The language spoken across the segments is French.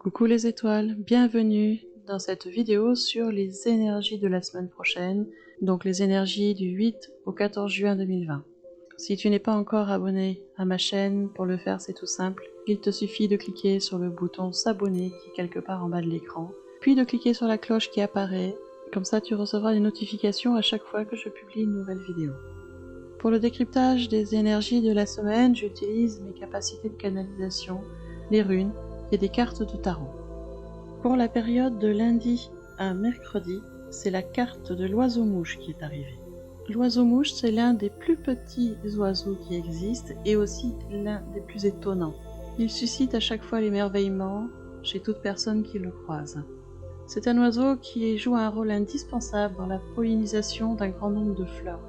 Coucou les étoiles, bienvenue dans cette vidéo sur les énergies de la semaine prochaine, donc les énergies du 8 au 14 juin 2020. Si tu n'es pas encore abonné à ma chaîne, pour le faire c'est tout simple, il te suffit de cliquer sur le bouton s'abonner qui est quelque part en bas de l'écran, puis de cliquer sur la cloche qui apparaît, comme ça tu recevras des notifications à chaque fois que je publie une nouvelle vidéo. Pour le décryptage des énergies de la semaine, j'utilise mes capacités de canalisation, les runes et des cartes de tarot. Pour la période de lundi à mercredi, c'est la carte de l'oiseau-mouche qui est arrivée. L'oiseau-mouche, c'est l'un des plus petits oiseaux qui existent et aussi l'un des plus étonnants. Il suscite à chaque fois l'émerveillement chez toute personne qui le croise. C'est un oiseau qui joue un rôle indispensable dans la pollinisation d'un grand nombre de fleurs.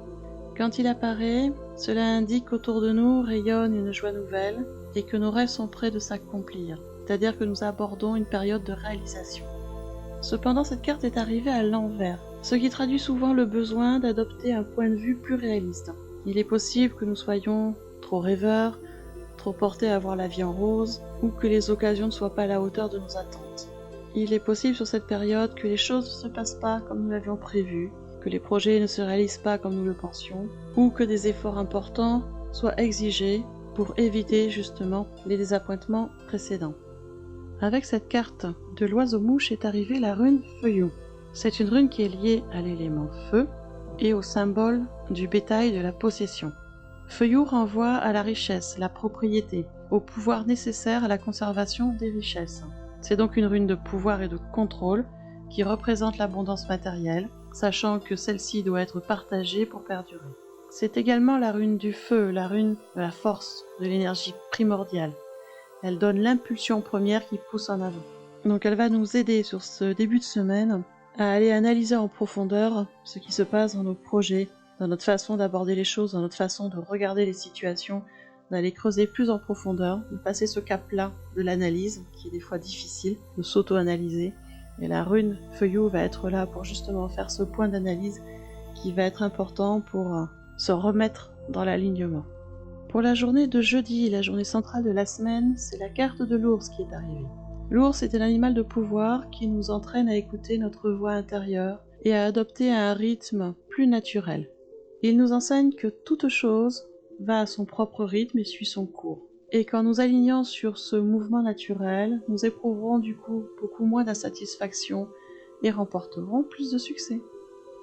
Quand il apparaît, cela indique qu'autour de nous rayonne une joie nouvelle et que nos rêves sont près de s'accomplir, c'est-à-dire que nous abordons une période de réalisation. Cependant, cette carte est arrivée à l'envers, ce qui traduit souvent le besoin d'adopter un point de vue plus réaliste. Il est possible que nous soyons trop rêveurs, trop portés à voir la vie en rose, ou que les occasions ne soient pas à la hauteur de nos attentes. Il est possible sur cette période que les choses ne se passent pas comme nous l'avions prévu, que les projets ne se réalisent pas comme nous le pensions, ou que des efforts importants soient exigés pour éviter justement les désappointements précédents. Avec cette carte de l'oiseau-mouche est arrivée la rune Feuillou. C'est une rune qui est liée à l'élément feu et au symbole du bétail de la possession. Feuillou renvoie à la richesse, la propriété, au pouvoir nécessaire à la conservation des richesses. C'est donc une rune de pouvoir et de contrôle qui représente l'abondance matérielle, sachant que celle-ci doit être partagée pour perdurer. C'est également la rune du feu, la rune de la force, de l'énergie primordiale. Elle donne l'impulsion première qui pousse en avant. Donc elle va nous aider sur ce début de semaine à aller analyser en profondeur ce qui se passe dans nos projets, dans notre façon d'aborder les choses, dans notre façon de regarder les situations, d'aller creuser plus en profondeur, de passer ce cap-là de l'analyse, qui est des fois difficile, de s'auto-analyser. Et la rune Feuillou va être là pour justement faire ce point d'analyse qui va être important pour se remettre dans l'alignement. Pour la journée de jeudi, la journée centrale de la semaine, c'est la carte de l'ours qui est arrivée. L'ours est un animal de pouvoir qui nous entraîne à écouter notre voix intérieure et à adopter un rythme plus naturel. Il nous enseigne que toute chose va à son propre rythme et suit son cours. Et qu'en nous alignant sur ce mouvement naturel, nous éprouverons du coup beaucoup moins d'insatisfaction et remporterons plus de succès.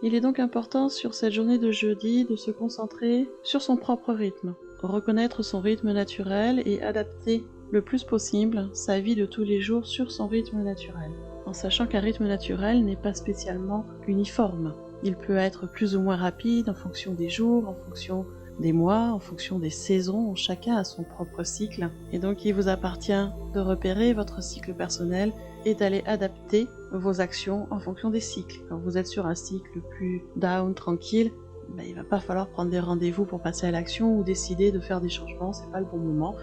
Il est donc important sur cette journée de jeudi de se concentrer sur son propre rythme, reconnaître son rythme naturel et adapter le plus possible sa vie de tous les jours sur son rythme naturel, en sachant qu'un rythme naturel n'est pas spécialement uniforme. Il peut être plus ou moins rapide en fonction des jours, en fonction des mois, en fonction des saisons, chacun a son propre cycle, et donc il vous appartient de repérer votre cycle personnel et d'aller adapter vos actions en fonction des cycles. Quand vous êtes sur un cycle plus down, tranquille, il va pas falloir prendre des rendez-vous pour passer à l'action ou décider de faire des changements, c'est pas le bon moment,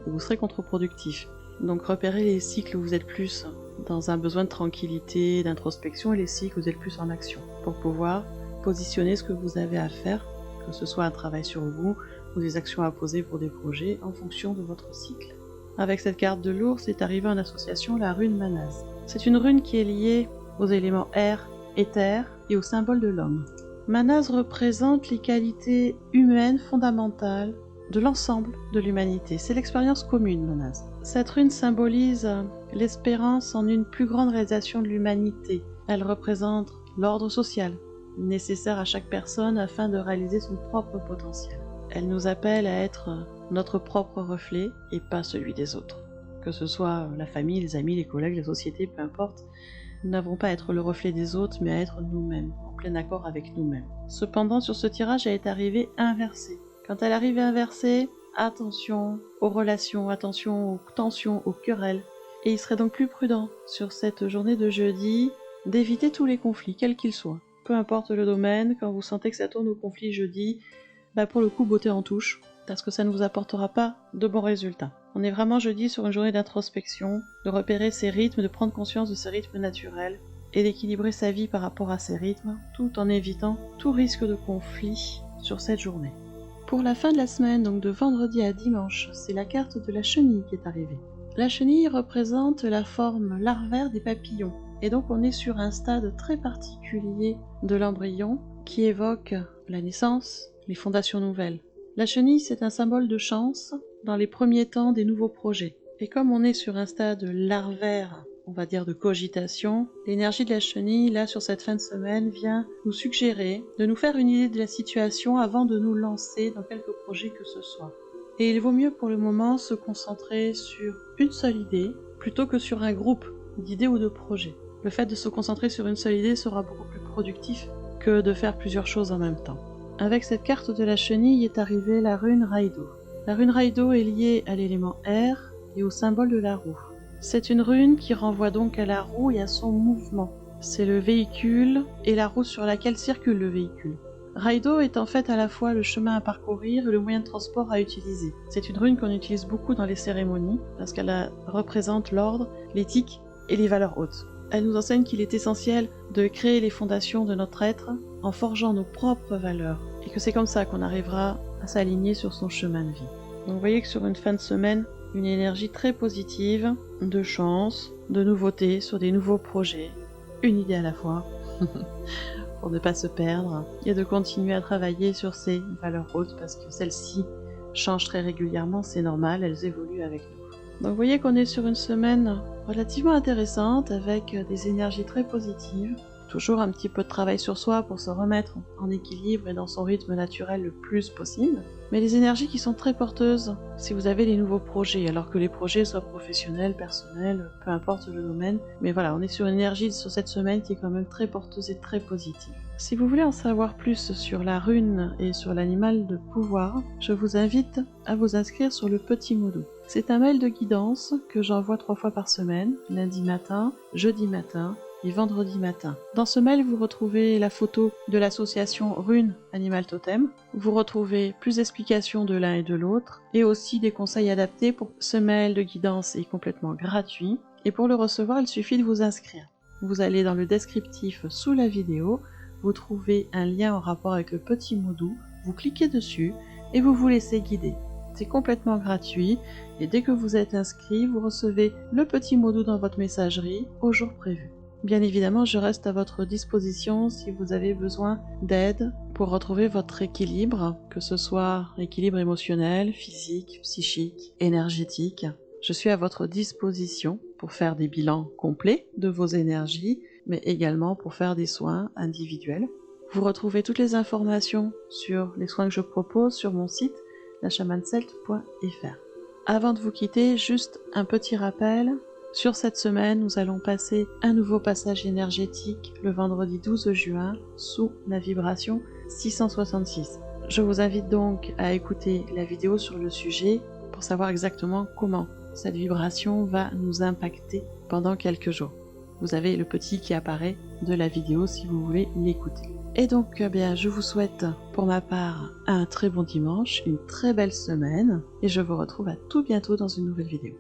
ou vous serez contre-productif. Donc repérez les cycles où vous êtes plus dans un besoin de tranquillité, d'introspection, et les cycles où vous êtes plus en action, pour pouvoir positionner ce que vous avez à faire, que ce soit un travail sur vous ou des actions à poser pour des projets en fonction de votre cycle. Avec cette carte de l'ours est arrivée en association la rune Manaz. C'est une rune qui est liée aux éléments air, éther et au symbole de l'homme. Manaz représente les qualités humaines fondamentales de l'ensemble de l'humanité. C'est l'expérience commune, Manaz. Cette rune symbolise l'espérance en une plus grande réalisation de l'humanité. Elle représente l'ordre social, nécessaire à chaque personne afin de réaliser son propre potentiel. Elle nous appelle à être notre propre reflet et pas celui des autres. Que ce soit la famille, les amis, les collègues, la société, peu importe, nous n'avons pas à être le reflet des autres, mais à être nous-mêmes, en plein accord avec nous-mêmes. Cependant, sur ce tirage, elle est arrivée inversée. Quand elle arrive inversée, attention aux relations, attention aux tensions, aux querelles. Et il serait donc plus prudent, sur cette journée de jeudi, d'éviter tous les conflits, quels qu'ils soient. Peu importe le domaine, quand vous sentez que ça tourne au conflit jeudi, pour le coup, beauté en touche, parce que ça ne vous apportera pas de bons résultats. On est vraiment jeudi sur une journée d'introspection, de repérer ses rythmes, de prendre conscience de ses rythmes naturels, et d'équilibrer sa vie par rapport à ces rythmes, tout en évitant tout risque de conflit sur cette journée. Pour la fin de la semaine, donc de vendredi à dimanche, c'est la carte de la chenille qui est arrivée. La chenille représente la forme larvaire des papillons, et donc on est sur un stade très particulier de l'embryon qui évoque la naissance, les fondations nouvelles. La chenille, c'est un symbole de chance dans les premiers temps des nouveaux projets. Et comme on est sur un stade larvaire, on va dire de cogitation, l'énergie de la chenille, là, sur cette fin de semaine, vient nous suggérer de nous faire une idée de la situation avant de nous lancer dans quelque projet que ce soit. Et il vaut mieux pour le moment se concentrer sur une seule idée, plutôt que sur un groupe d'idées ou de projets. Le fait de se concentrer sur une seule idée sera beaucoup plus productif que de faire plusieurs choses en même temps. Avec cette carte de la chenille est arrivée la rune Raido. La rune Raido est liée à l'élément air et au symbole de la roue. C'est une rune qui renvoie donc à la roue et à son mouvement. C'est le véhicule et la roue sur laquelle circule le véhicule. Raido est en fait à la fois le chemin à parcourir et le moyen de transport à utiliser. C'est une rune qu'on utilise beaucoup dans les cérémonies parce qu'elle représente l'ordre, l'éthique et les valeurs hautes. Elle nous enseigne qu'il est essentiel de créer les fondations de notre être en forgeant nos propres valeurs et que c'est comme ça qu'on arrivera à s'aligner sur son chemin de vie. Donc vous voyez que sur une fin de semaine, une énergie très positive, de chance, de nouveautés sur des nouveaux projets, une idée à la fois, pour ne pas se perdre, et de continuer à travailler sur ces valeurs hautes parce que celles-ci changent très régulièrement, c'est normal, elles évoluent avec nous. Donc vous voyez qu'on est sur une semaine relativement intéressante avec des énergies très positives, toujours un petit peu de travail sur soi pour se remettre en équilibre et dans son rythme naturel le plus possible, mais des énergies qui sont très porteuses si vous avez des nouveaux projets, alors que les projets soient professionnels, personnels, peu importe le domaine, mais voilà, on est sur une énergie sur cette semaine qui est quand même très porteuse et très positive. Si vous voulez en savoir plus sur la rune et sur l'animal de pouvoir, je vous invite à vous inscrire sur le Petit Modou. C'est un mail de guidance que j'envoie 3 fois par semaine, lundi matin, jeudi matin et vendredi matin. Dans ce mail, vous retrouvez la photo de l'association Rune Animal Totem. Vous retrouvez plus d'explications de l'un et de l'autre et aussi des conseils adaptés. Pour ce mail de guidance est complètement gratuit et pour le recevoir, il suffit de vous inscrire. Vous allez dans le descriptif sous la vidéo, vous trouvez un lien en rapport avec le Petit Modou, vous cliquez dessus et vous vous laissez guider. C'est complètement gratuit et dès que vous êtes inscrit, vous recevez le Petit Modou dans votre messagerie au jour prévu. Bien évidemment, je reste à votre disposition si vous avez besoin d'aide pour retrouver votre équilibre, que ce soit équilibre émotionnel, physique, psychique, énergétique. Je suis à votre disposition pour faire des bilans complets de vos énergies, mais également pour faire des soins individuels. Vous retrouvez toutes les informations sur les soins que je propose sur mon site lachamancelt.fr. Avant de vous quitter, juste un petit rappel. Sur cette semaine, nous allons passer un nouveau passage énergétique le vendredi 12 juin sous la vibration 666. Je vous invite donc à écouter la vidéo sur le sujet pour savoir exactement comment cette vibration va nous impacter pendant quelques jours. Vous avez le petit qui apparaît de la vidéo si vous voulez l'écouter. Et donc, bien, je vous souhaite pour ma part un très bon dimanche, une très belle semaine et je vous retrouve à tout bientôt dans une nouvelle vidéo.